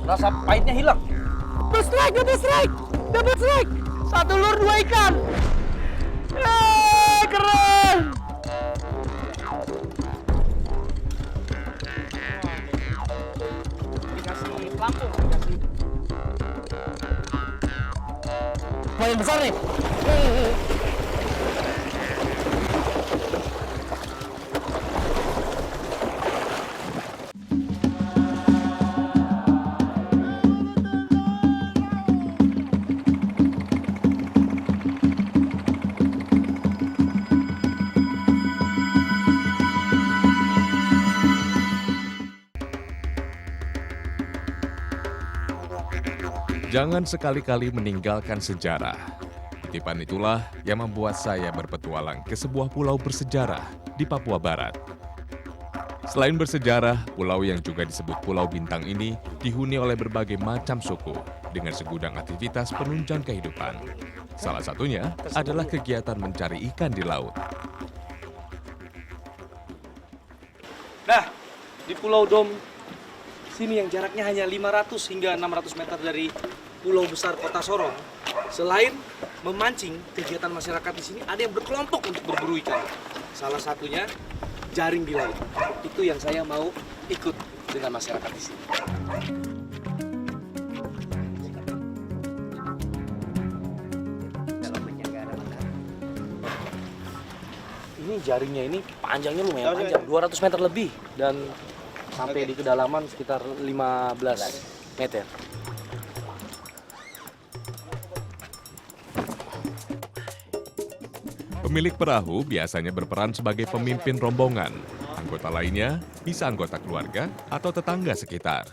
rasa pahitnya hilang. Double strike, double strike, double strike. 1 lur 2 ikan. Keren. Dikasih pelampung, dikasih. Paling besar nih. Jangan sekali-kali meninggalkan sejarah. Kutipan itulah yang membuat saya berpetualang ke sebuah pulau bersejarah di Papua Barat. Selain bersejarah, pulau yang juga disebut Pulau Bintang ini dihuni oleh berbagai macam suku dengan segudang aktivitas penunjang kehidupan. Salah satunya adalah kegiatan mencari ikan di laut. Nah, di Pulau Dom sini yang jaraknya hanya 500 hingga 600 meter dari pulau besar Kota Sorong. Selain memancing, kegiatan masyarakat di sini ada yang berkelompok untuk berburu ikan. Salah satunya jaring di laut. Itu yang saya mau ikut dengan masyarakat di sini. Ini jaringnya ini panjangnya lumayan panjang, 200 meter lebih dan sampai di kedalaman sekitar 15 meter. Pemilik perahu biasanya berperan sebagai pemimpin rombongan. Anggota lainnya bisa anggota keluarga atau tetangga sekitar.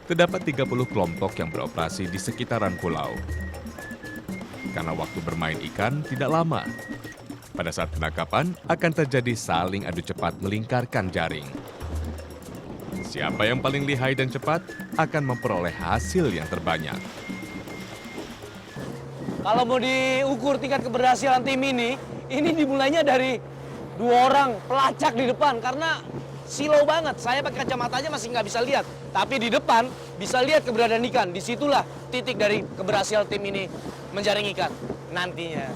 Terdapat 30 kelompok yang beroperasi di sekitaran pulau. Karena waktu bermain ikan tidak lama. Pada saat penangkapan akan terjadi saling adu cepat melingkarkan jaring. Siapa yang paling lihai dan cepat akan memperoleh hasil yang terbanyak. Kalau mau diukur tingkat keberhasilan tim ini dimulainya dari 2 orang pelacak di depan karena silau banget. Saya pakai kacamata aja masih nggak bisa lihat, tapi di depan bisa lihat keberadaan ikan. Disitulah titik dari keberhasilan tim ini menjaring ikan nantinya.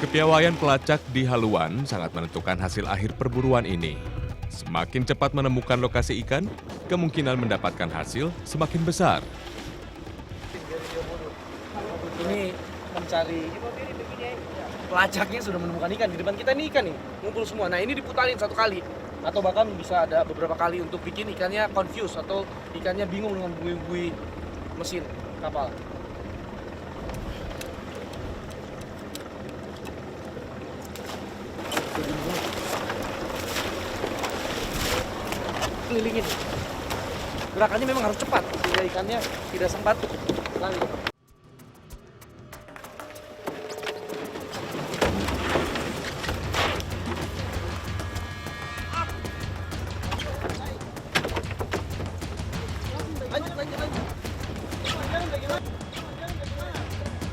Kepiawaian pelacak di haluan sangat menentukan hasil akhir perburuan ini. Semakin cepat menemukan lokasi ikan, kemungkinan mendapatkan hasil semakin besar. Ini mencari pelacaknya sudah menemukan ikan. Di depan kita ini ikan nih, ngumpul semua. Nah ini diputarin 1 kali. Atau bahkan bisa ada beberapa kali untuk bikin ikannya confused atau ikannya bingung dengan bui-bui mesin kapal. Kelilingin. Gerakannya memang harus cepat sehingga ikannya tidak sempat lari.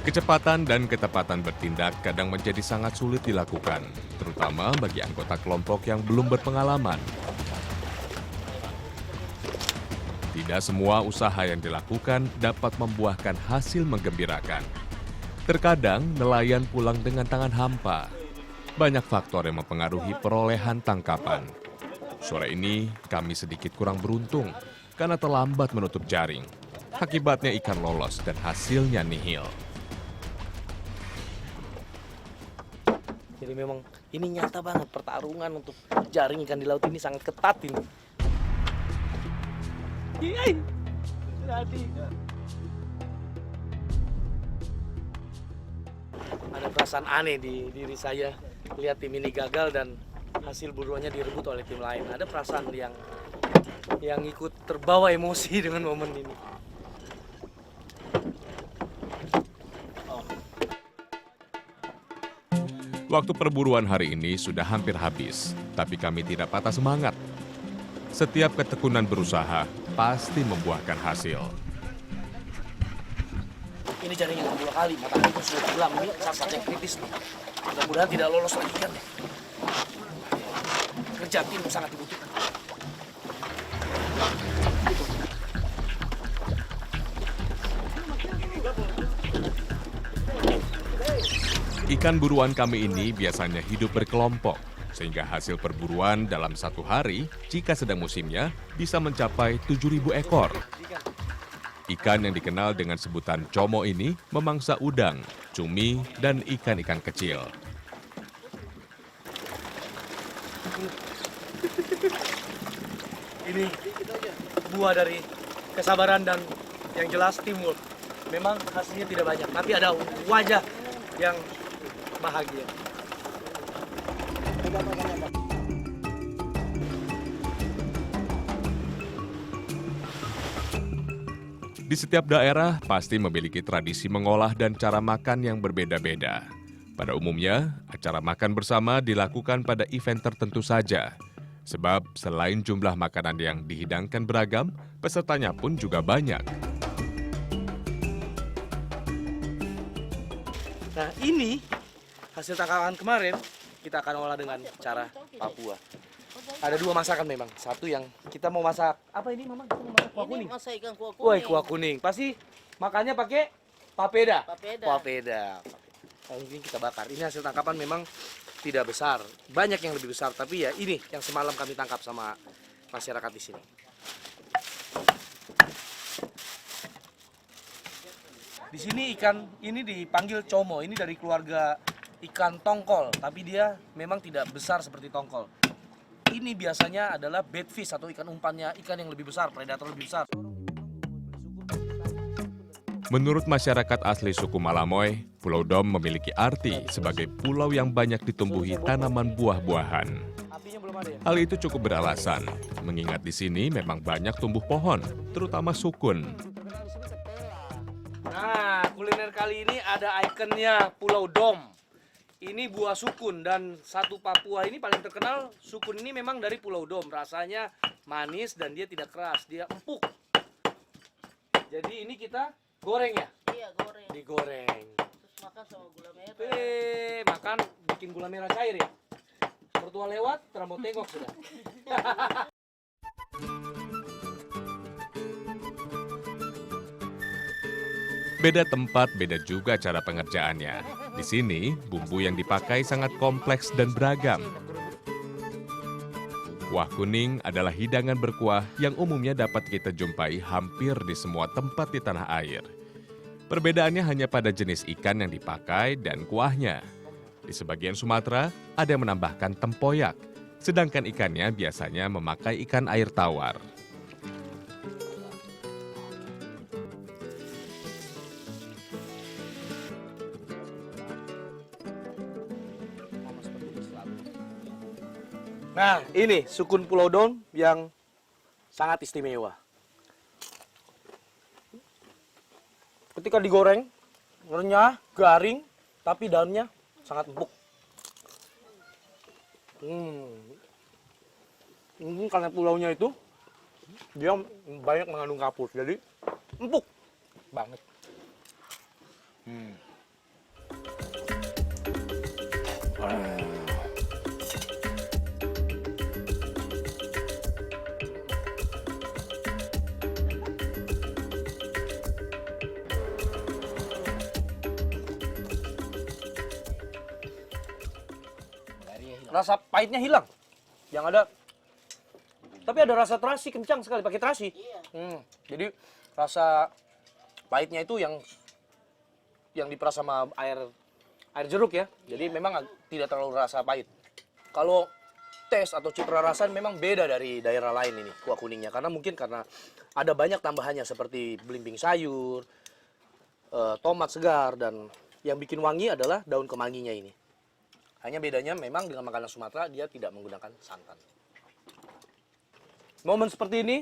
Kecepatan dan ketepatan bertindak kadang menjadi sangat sulit dilakukan, terutama bagi anggota kelompok yang belum berpengalaman. Tidak semua usaha yang dilakukan dapat membuahkan hasil menggembirakan. Terkadang nelayan pulang dengan tangan hampa. Banyak faktor yang mempengaruhi perolehan tangkapan. Sore ini kami sedikit kurang beruntung karena terlambat menutup jaring. Akibatnya ikan lolos dan hasilnya nihil. Jadi memang ini nyata banget pertarungan untuk jaring ikan di laut ini sangat ketat ini. Ada perasaan aneh di diri saya lihat tim ini gagal dan hasil buruannya direbut oleh tim lain. Ada perasaan yang ikut terbawa emosi dengan momen ini. Waktu perburuan hari ini sudah hampir habis, tapi kami tidak patah semangat. Setiap ketekunan berusaha pasti membuahkan hasil. Ini jaring yang kedua kali, matahari pun sudah tenggelam. Ini saat-saat yang kritis nih. Mudah-mudahan tidak lolos lagi kan. Jatim sangat dibutuhkan. Ikan buruan kami ini biasanya hidup berkelompok, sehingga hasil perburuan dalam satu hari, jika sedang musimnya, bisa mencapai 7.000 ekor. Ikan yang dikenal dengan sebutan como ini memangsa udang, cumi, dan ikan-ikan kecil. Ini buah dari kesabaran dan yang jelas teamwork. Memang hasilnya tidak banyak, tapi ada wajah yang bahagia. Di setiap daerah pasti memiliki tradisi mengolah dan cara makan yang berbeda-beda. Pada umumnya, acara makan bersama dilakukan pada event tertentu saja. Sebab selain jumlah makanan yang dihidangkan beragam, pesertanya pun juga banyak. Nah, ini hasil tangkapan kemarin kita akan olah dengan cara Papua. Ada dua masakan memang. Satu yang kita mau masak apa ini, Mama? Kita mau masak kuah kuning. Masa ikan kuah kuning. Woi, kuah kuning. Pasti makannya pakai papeda. Papeda. Papeda. Nah, ini kita bakar. Ini hasil tangkapan memang tidak besar. Banyak yang lebih besar, tapi ya ini yang semalam kami tangkap sama masyarakat di sini. Di sini ikan ini dipanggil como. Ini dari keluarga ikan tongkol, tapi dia memang tidak besar seperti tongkol. Ini biasanya adalah bait fish atau ikan umpannya, ikan yang lebih besar, predator lebih besar. Menurut masyarakat asli suku Malamoy, Pulau Dom memiliki arti sebagai pulau yang banyak ditumbuhi tanaman buah-buahan. Apinya belum ada ya? Hal itu cukup beralasan, mengingat di sini memang banyak tumbuh pohon, terutama sukun. Nah, kuliner kali ini ada ikonnya Pulau Dom. Ini buah sukun dan satu Papua ini paling terkenal, sukun ini memang dari Pulau Dom. Rasanya manis dan dia tidak keras, dia empuk. Jadi ini kita goreng ya? Iya, goreng. Digoreng. Terus makan sama gula merah. Makan bikin gula merah cair ya? Mertua lewat, terang mau tengok sudah. Beda tempat, beda juga cara pengerjaannya. Di sini, bumbu yang dipakai sangat kompleks dan beragam. Kuah kuning adalah hidangan berkuah yang umumnya dapat kita jumpai hampir di semua tempat di tanah air. Perbedaannya hanya pada jenis ikan yang dipakai dan kuahnya. Di sebagian Sumatera, ada yang menambahkan tempoyak, sedangkan ikannya biasanya memakai ikan air tawar. Nah, ini sukun Pulau Dom yang sangat istimewa. Ketika digoreng, renyah, garing, tapi daunnya sangat empuk. Mungkin karena pulaunya itu, dia banyak mengandung kapur, jadi empuk banget. Rasa pahitnya hilang. Yang ada, tapi ada rasa terasi kencang sekali pakai terasi. Iya. Jadi rasa pahitnya itu yang diperas sama air jeruk ya. Jadi memang tidak terlalu rasa pahit. Kalau tes atau citra rasa memang beda dari daerah lain ini kuah kuningnya, karena mungkin karena ada banyak tambahannya seperti belimbing sayur, tomat segar, dan yang bikin wangi adalah daun kemanginya ini. Hanya bedanya memang dengan makanan Sumatera dia tidak menggunakan santan. Momen seperti ini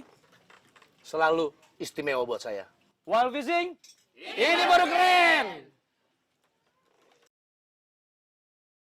selalu istimewa buat saya. While fishing, ini baru keren!